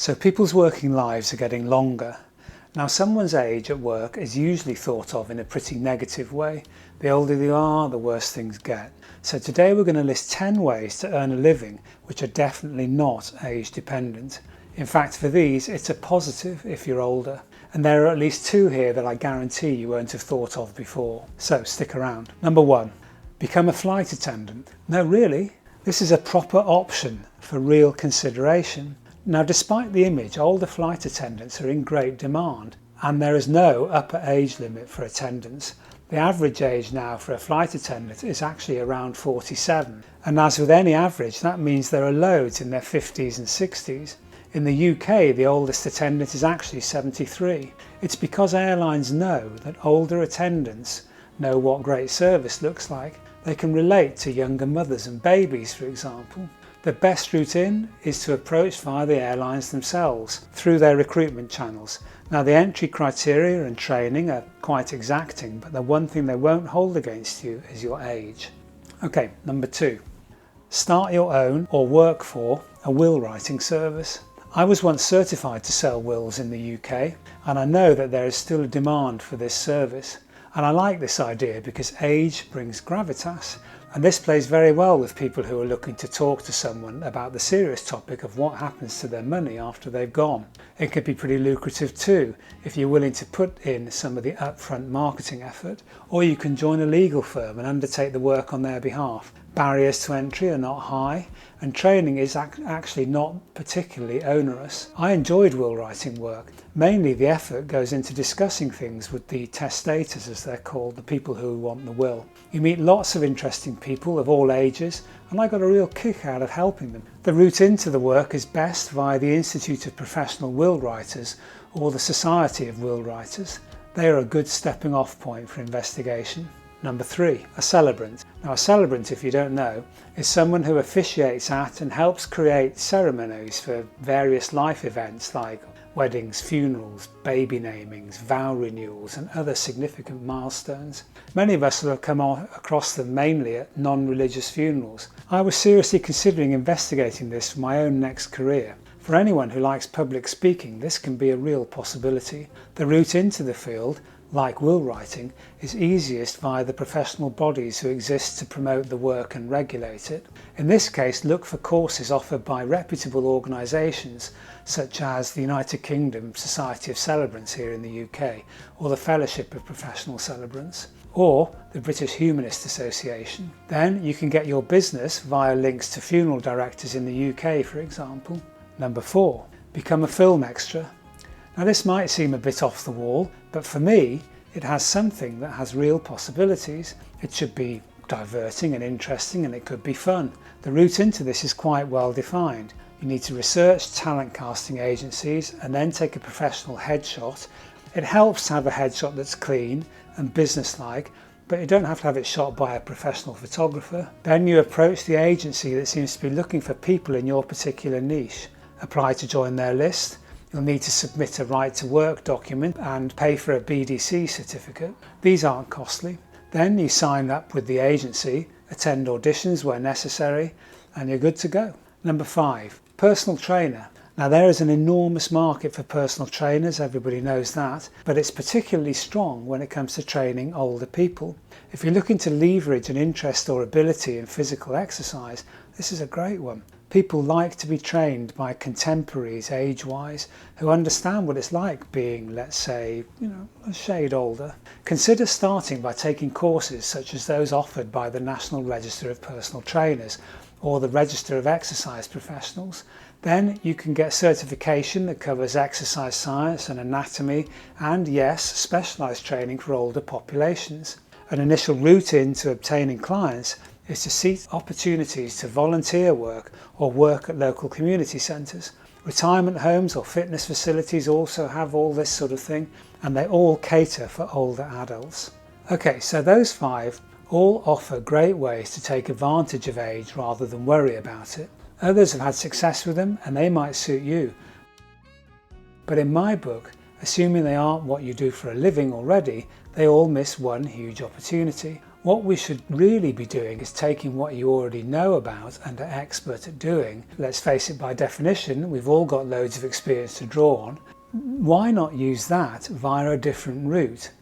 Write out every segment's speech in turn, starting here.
So people's working lives are getting longer. Now, someone's age at work is usually thought of in a pretty negative way. The older they are, the worse things get. So today we're going to list 10 ways to earn a living which are definitely not age dependent. In fact, for these, it's a positive if you're older. And there are at least 2 here that I guarantee you won't have thought of before. So stick around. Number 1, become a flight attendant. No, really, this is a proper option for real consideration. Now, despite the image, older flight attendants are in great demand, and there is no upper age limit for attendance. The average age now for a flight attendant is actually around 47, and as with any average, that means there are loads in their 50s and 60s. In the UK, the oldest attendant is actually 73. It's because airlines know that older attendants know what great service looks like. They can relate to younger mothers and babies, for example. The best route in is to approach via the airlines themselves through their recruitment channels. Now, the entry criteria and training are quite exacting, but the one thing they won't hold against you is your age. Okay, number 2. Start your own or work for a will writing service. I was once certified to sell wills in the UK, and I know that there is still a demand for this service. And I like this idea because age brings gravitas. And this plays very well with people who are looking to talk to someone about the serious topic of what happens to their money after they've gone. It could be pretty lucrative too if you're willing to put in some of the upfront marketing effort, or you can join a legal firm and undertake the work on their behalf. Barriers to entry are not high, and training is actually not particularly onerous. I enjoyed will writing work. Mainly the effort goes into discussing things with the testators, as they're called, the people who want the will. You meet lots of interesting people of all ages, and I got a real kick out of helping them. The route into the work is best via the Institute of Professional Will Writers or the Society of Will Writers. They are a good stepping off point for investigation. Number 3, a celebrant. Now, a celebrant, if you don't know, is someone who officiates at and helps create ceremonies for various life events like weddings, funerals, baby namings, vow renewals and other significant milestones. Many of us will have come across them mainly at non-religious funerals. I was seriously considering investigating this for my own next career. For anyone who likes public speaking, this can be a real possibility. The route into the field, like will writing, is easiest via the professional bodies who exist to promote the work and regulate it. In this case, look for courses offered by reputable organisations such as the United Kingdom Society of Celebrants here in the UK, or the Fellowship of Professional Celebrants, or the British Humanist Association. Then you can get your business via links to funeral directors in the UK, for example. Number 4, become a film extra. Now, this might seem a bit off the wall, but for me, it has something that has real possibilities. It should be diverting and interesting, and it could be fun. The route into this is quite well defined. You need to research talent casting agencies and then take a professional headshot. It helps to have a headshot that's clean and businesslike, but you don't have to have it shot by a professional photographer. Then you approach the agency that seems to be looking for people in your particular niche. Apply to join their list. You'll need to submit a right to work document and pay for a BDC certificate. These aren't costly. Then you sign up with the agency, attend auditions where necessary, and you're good to go. Number 5, personal trainer. Now, there is an enormous market for personal trainers, everybody knows that, but it's particularly strong when it comes to training older people. If you're looking to leverage an interest or ability in physical exercise, this is a great one. People like to be trained by contemporaries age-wise who understand what it's like being, let's say, a shade older. Consider starting by taking courses such as those offered by the National Register of Personal Trainers or the Register of Exercise Professionals. Then you can get certification that covers exercise science and anatomy and, yes, specialised training for older populations. An initial route into obtaining clients is to seek opportunities to volunteer work or work at local community centres. Retirement homes or fitness facilities also have all this sort of thing, and they all cater for older adults. Okay, so those 5 all offer great ways to take advantage of age rather than worry about it. Others have had success with them and they might suit you. But in my book, assuming they aren't what you do for a living already, they all miss one huge opportunity. What we should really be doing is taking what you already know about and are expert at doing. Let's face it, by definition, we've all got loads of experience to draw on. Why not use that via a different route?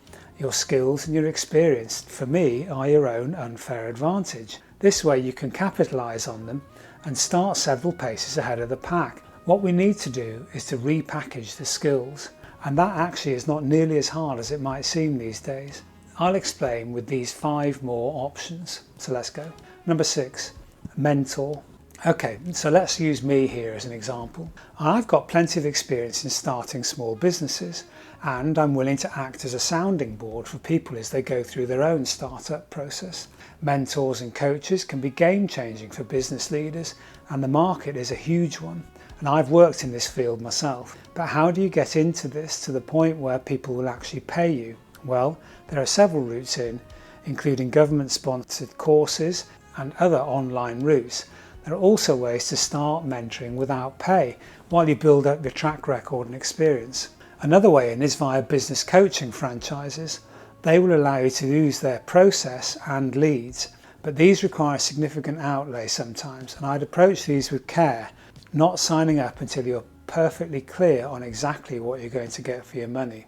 Your skills and your experience, for me, are your own unfair advantage. This way you can capitalise on them and start several paces ahead of the pack. What we need to do is to repackage the skills, and that actually is not nearly as hard as it might seem these days. I'll explain with these 5 more options. So let's go. Number 6, mentor. Okay, so let's use me here as an example. I've got plenty of experience in starting small businesses, and I'm willing to act as a sounding board for people as they go through their own startup process. Mentors and coaches can be game-changing for business leaders, and the market is a huge one. And I've worked in this field myself. But how do you get into this to the point where people will actually pay you? Well, there are several routes including government-sponsored courses and other online routes. There are also ways to start mentoring without pay while you build up your track record and experience. Another way in is via business coaching franchises. They will allow you to use their process and leads, but these require significant outlay sometimes, and I'd approach these with care, not signing up until you're perfectly clear on exactly what you're going to get for your money.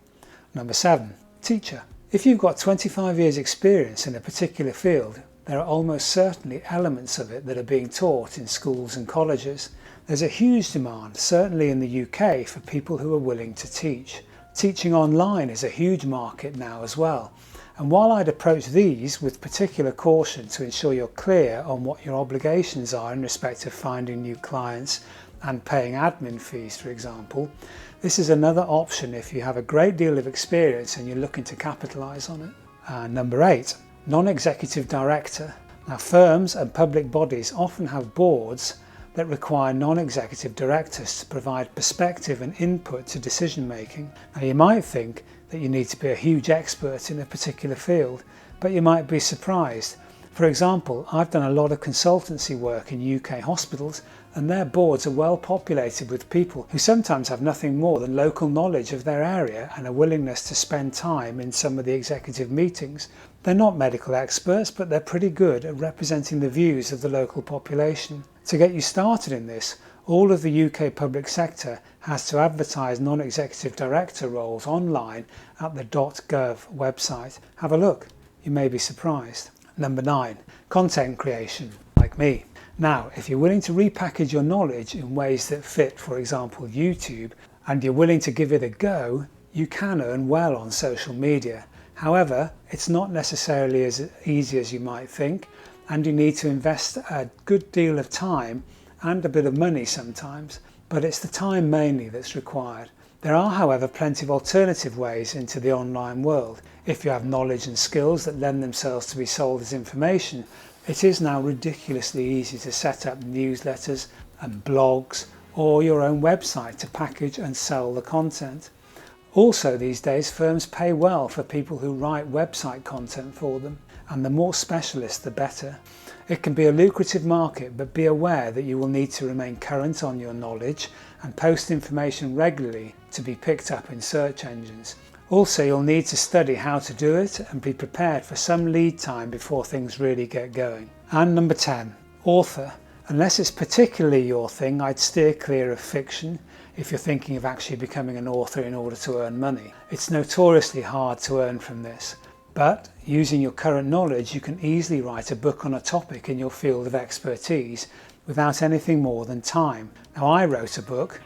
Number 7, teacher. If you've got 25 years experience in a particular field, there are almost certainly elements of it that are being taught in schools and colleges. There's a huge demand, certainly in the UK, for people who are willing to teach. Teaching online is a huge market now as well. And while I'd approach these with particular caution to ensure you're clear on what your obligations are in respect of finding new clients and paying admin fees, for example, this is another option if you have a great deal of experience and you're looking to capitalise on it. Number 8, non-executive director. Now, firms and public bodies often have boards that require non-executive directors to provide perspective and input to decision making. Now, you might think that you need to be a huge expert in a particular field, but you might be surprised. For example, I've done a lot of consultancy work in UK hospitals, and their boards are well populated with people who sometimes have nothing more than local knowledge of their area and a willingness to spend time in some of the executive meetings. They're not medical experts, but they're pretty good at representing the views of the local population. To get you started in this, all of the UK public sector has to advertise non-executive director roles online at the .gov website. Have a look, you may be surprised. Number 9, content creation, like me. Now, if you're willing to repackage your knowledge in ways that fit, for example, YouTube, and you're willing to give it a go, you can earn well on social media. However, it's not necessarily as easy as you might think, and you need to invest a good deal of time and a bit of money sometimes, but it's the time mainly that's required. There are, however, plenty of alternative ways into the online world. If you have knowledge and skills that lend themselves to be sold as information, it is now ridiculously easy to set up newsletters and blogs or your own website to package and sell the content. Also these days, firms pay well for people who write website content for them, and the more specialist the better. It can be a lucrative market, but be aware that you will need to remain current on your knowledge and post information regularly to be picked up in search engines. Also, you'll need to study how to do it and be prepared for some lead time before things really get going. And number 10, author. Unless it's particularly your thing, I'd steer clear of fiction if you're thinking of actually becoming an author in order to earn money. It's notoriously hard to earn from this, but using your current knowledge, you can easily write a book on a topic in your field of expertise without anything more than time. Now, I wrote a book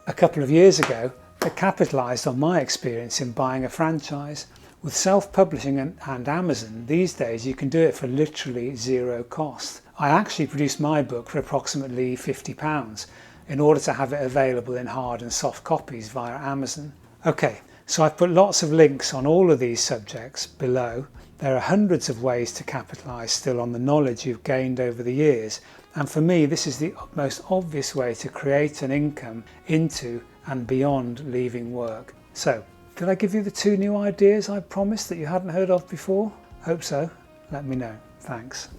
a couple of years ago that capitalised on my experience in buying a franchise. With self-publishing and Amazon, these days you can do it for literally zero cost. I actually produced my book for approximately £50 in order to have it available in hard and soft copies via Amazon. Okay, so I've put lots of links on all of these subjects below. There are hundreds of ways to capitalise still on the knowledge you've gained over the years, and for me this is the most obvious way to create an income into and beyond leaving work. So, did I give you the 2 new ideas I promised that you hadn't heard of before? Hope so. Let me know. Thanks.